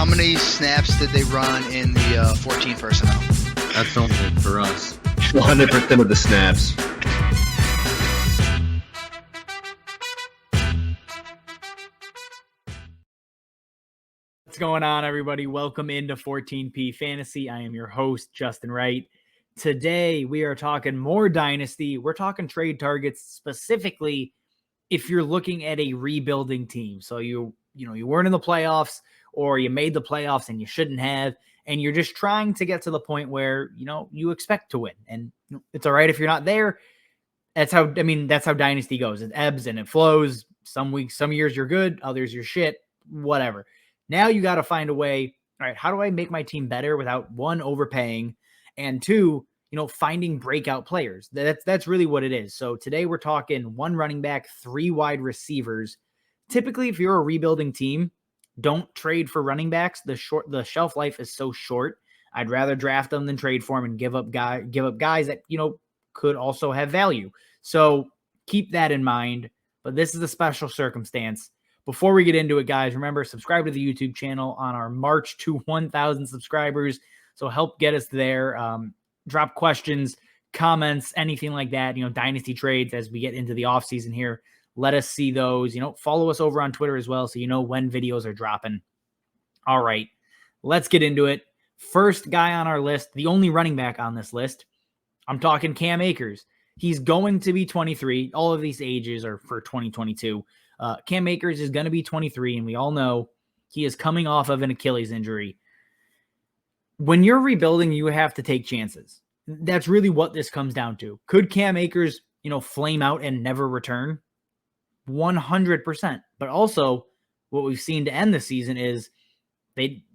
How many snaps did they run in the 14 personnel? That's only for us. 100% of the snaps. What's going on, everybody? Welcome into 14P Fantasy. I am your host, Justin Wright. Today, we are talking more Dynasty. We're talking trade targets, specifically if you're looking at a rebuilding team. So you weren't in the playoffs, or you made the playoffs and you shouldn't have, and you're just trying to get to the point where, you expect to win. And it's all right if you're not there. That's how Dynasty goes. It ebbs and it flows. Some weeks, some years you're good, others you're shit, whatever. Now you got to find a way. All right, how do I make my team better without, one, overpaying, and two, finding breakout players? That's really what it is. So today we're talking 1 running back, 3 wide receivers. Typically, if you're a rebuilding team, don't trade for running backs. The shelf life is so short. I'd rather draft them than trade for them and give up guys that could also have value. So keep that in mind. But this is a special circumstance. Before we get into it, guys, remember, subscribe to the YouTube channel on our march to 1,000 subscribers. So help get us there. Drop questions, comments, anything like that. Dynasty trades as we get into the offseason here. Let us see those. Follow us over on Twitter as well, so you know when videos are dropping. All right, let's get into it. First guy on our list, the only running back on this list, I'm talking Cam Akers. He's going to be 23. All of these ages are for 2022. Cam Akers is going to be 23, and we all know he is coming off of an Achilles injury. When you're rebuilding, you have to take chances. That's really what this comes down to. Could Cam Akers, flame out and never return? 100%. But also, what we've seen to end the season is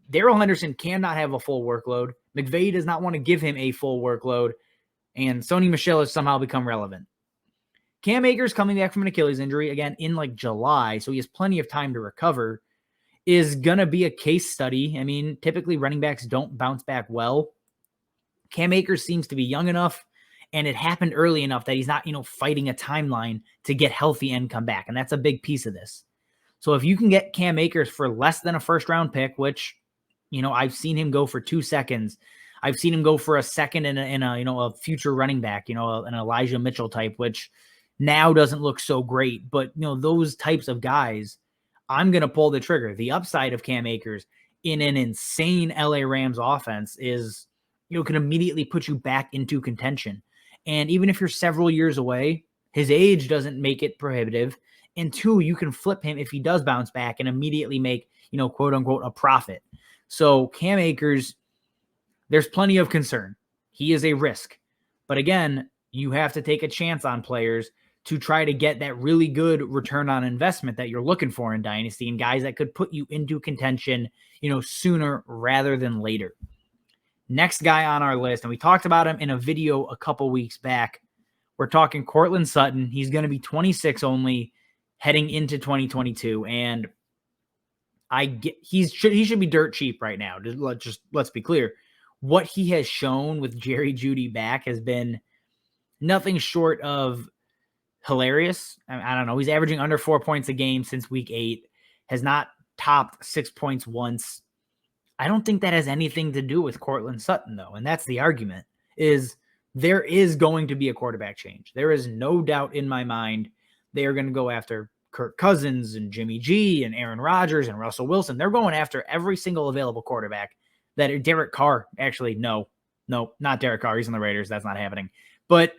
Darrell Henderson cannot have a full workload. McVay does not want to give him a full workload, and Sony Michel has somehow become relevant. Cam Akers, coming back from an Achilles injury, again, in July, so he has plenty of time to recover, is going to be a case study. I mean, typically running backs don't bounce back well. Cam Akers seems to be young enough, and it happened early enough that he's not, fighting a timeline to get healthy and come back, and that's a big piece of this. So if you can get Cam Akers for less than a first-round pick, which, I've seen him go for 2 seconds. I've seen him go for a second in a future running back, an Elijah Mitchell type, which now doesn't look so great. But, those types of guys, I'm going to pull the trigger. The upside of Cam Akers in an insane LA Rams offense is, can immediately put you back into contention. And even if you're several years away, his age doesn't make it prohibitive. And 2, you can flip him if he does bounce back and immediately make, quote unquote, a profit. So Cam Akers, there's plenty of concern. He is a risk. But again, you have to take a chance on players to try to get that really good return on investment that you're looking for in Dynasty, and guys that could put you into contention, sooner rather than later. Next guy on our list, and we talked about him in a video a couple weeks back. We're talking Courtland Sutton. He's going to be 26 only heading into 2022, and he should be dirt cheap right now. Let's be clear. What he has shown with Jerry Jeudy back has been nothing short of hilarious. I don't know. He's averaging under 4 points a game since week 8, has not topped 6 points once. I don't think that has anything to do with Courtland Sutton, though. And that's the argument, is there is going to be a quarterback change. There is no doubt in my mind they are going to go after Kirk Cousins and Jimmy G and Aaron Rodgers and Russell Wilson. They're going after every single available quarterback. That Derek Carr, actually, no, not Derek Carr. He's on the Raiders. That's not happening. But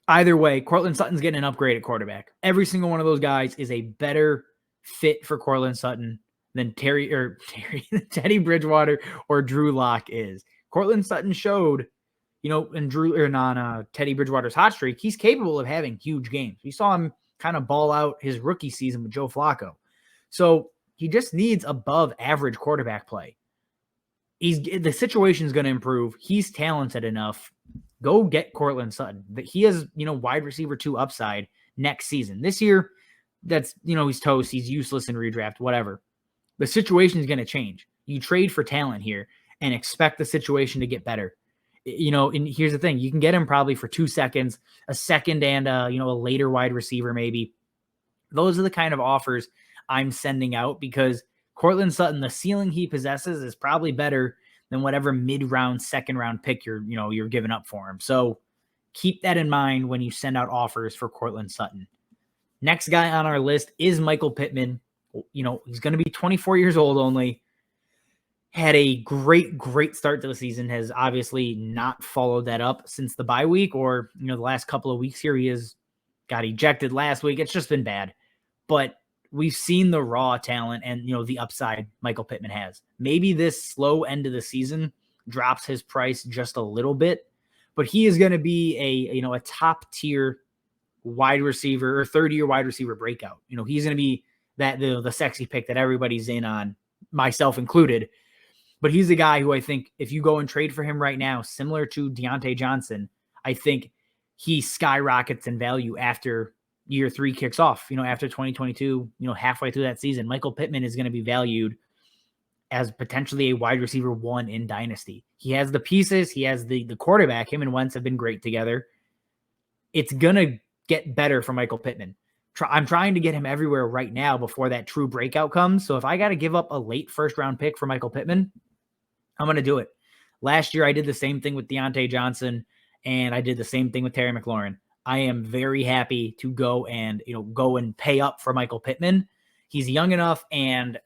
either way, Courtland Sutton's getting an upgrade at quarterback. Every single one of those guys is a better fit for Courtland Sutton than Teddy Bridgewater or Drew Lock is. Courtland Sutton showed, on Teddy Bridgewater's hot streak, he's capable of having huge games. We saw him kind of ball out his rookie season with Joe Flacco. So he just needs above average quarterback play. The situation is going to improve. He's talented enough. Go get Courtland Sutton. He has, wide receiver 2 upside next season. This year, that's, he's toast. He's useless in redraft, whatever. The situation is going to change. You trade for talent here and expect the situation to get better. And here's the thing. You can get him probably for 2 seconds, a second and, a later wide receiver maybe. Those are the kind of offers I'm sending out because Courtland Sutton, the ceiling he possesses is probably better than whatever mid-round, second-round pick you're giving up for him. So keep that in mind when you send out offers for Courtland Sutton. Next guy on our list is Michael Pittman. He's going to be 24 years old only. Had a great start to the season, has obviously not followed that up since the bye week or, the last couple of weeks here. He got ejected last week. It's just been bad. But we've seen the raw talent and, the upside Michael Pittman has. Maybe this slow end of the season drops his price just a little bit, but he is going to be a top tier wide receiver or third-year wide receiver breakout. He's going to be that the sexy pick that everybody's in on, myself included. But he's a guy who I think if you go and trade for him right now, similar to Deontay Johnson, I think he skyrockets in value after year 3 kicks off. After 2022, halfway through that season, Michael Pittman is going to be valued as potentially a wide receiver 1 in Dynasty. He has the pieces. He has the quarterback. Him and Wentz have been great together. It's going to get better for Michael Pittman. I'm trying to get him everywhere right now before that true breakout comes. So if I got to give up a late first-round pick for Michael Pittman, I'm going to do it. Last year, I did the same thing with Deontay Johnson, and I did the same thing with Terry McLaurin. I am very happy to go and pay up for Michael Pittman. He's young enough, and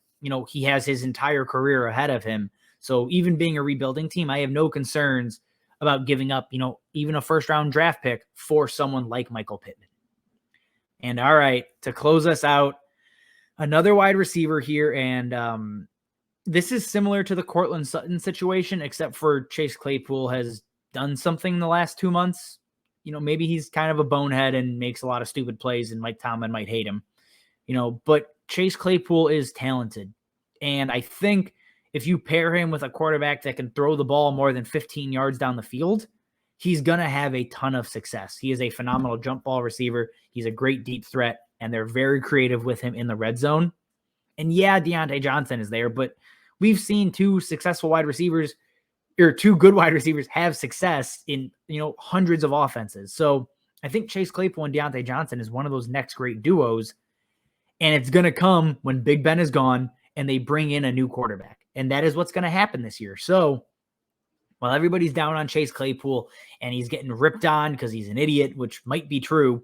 he has his entire career ahead of him. So even being a rebuilding team, I have no concerns about giving up, even a first-round draft pick for someone like Michael Pittman. And all right, to close us out, another wide receiver here, and this is similar to the Courtland Sutton situation, except for Chase Claypool has done something in the last 2 months. Maybe he's kind of a bonehead and makes a lot of stupid plays, and Mike Tomlin might hate him. But Chase Claypool is talented. And I think if you pair him with a quarterback that can throw the ball more than 15 yards down the field, he's going to have a ton of success. He is a phenomenal jump ball receiver. He's a great deep threat, and they're very creative with him in the red zone. And yeah, Deontay Johnson is there, but we've seen 2 successful wide receivers or 2 good wide receivers have success in, hundreds of offenses. So I think Chase Claypool and Deontay Johnson is one of those next great duos. And it's going to come when Big Ben is gone and they bring in a new quarterback. And that is what's going to happen this year. So while everybody's down on Chase Claypool and he's getting ripped on because he's an idiot, which might be true,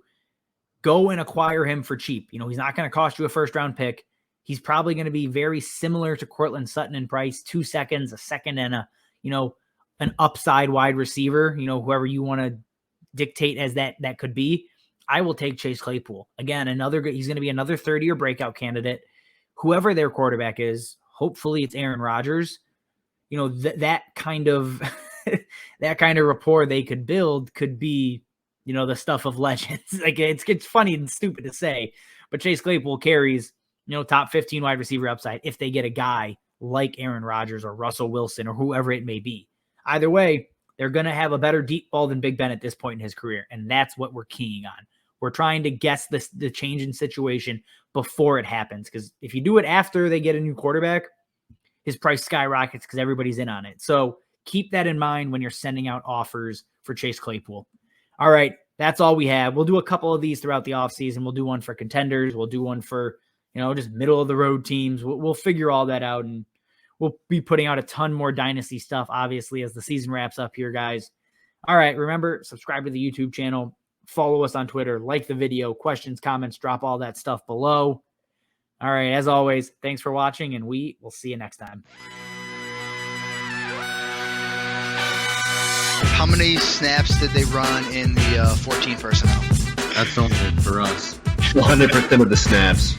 go and acquire him for cheap. He's not going to cost you a first-round pick. He's probably going to be very similar to Courtland Sutton in price, 2 seconds, a second, and an upside wide receiver, whoever you want to dictate as that could be. I will take Chase Claypool. Again, he's going to be another third-year breakout candidate. Whoever their quarterback is, hopefully it's Aaron Rodgers. That kind of rapport they could build could be, the stuff of legends. Like it's funny and stupid to say, but Chase Claypool carries, top 15 wide receiver upside if they get a guy like Aaron Rodgers or Russell Wilson or whoever it may be. Either way, they're going to have a better deep ball than Big Ben at this point in his career, and that's what we're keying on. We're trying to guess the change in situation before it happens, because if you do it after they get a new quarterback, his price skyrockets because everybody's in on it. So keep that in mind when you're sending out offers for Chase Claypool. All right, that's all we have. We'll do a couple of these throughout the offseason. We'll do one for contenders. We'll do one for, just middle of the road teams. We'll figure all that out, and we'll be putting out a ton more Dynasty stuff, obviously, as the season wraps up here, guys. All right, remember, subscribe to the YouTube channel. Follow us on Twitter. Like the video. Questions, comments, drop all that stuff below. All right, as always, thanks for watching, and we will see you next time. How many snaps did they run in the 14 personnel? That's only for us. 100% of the snaps.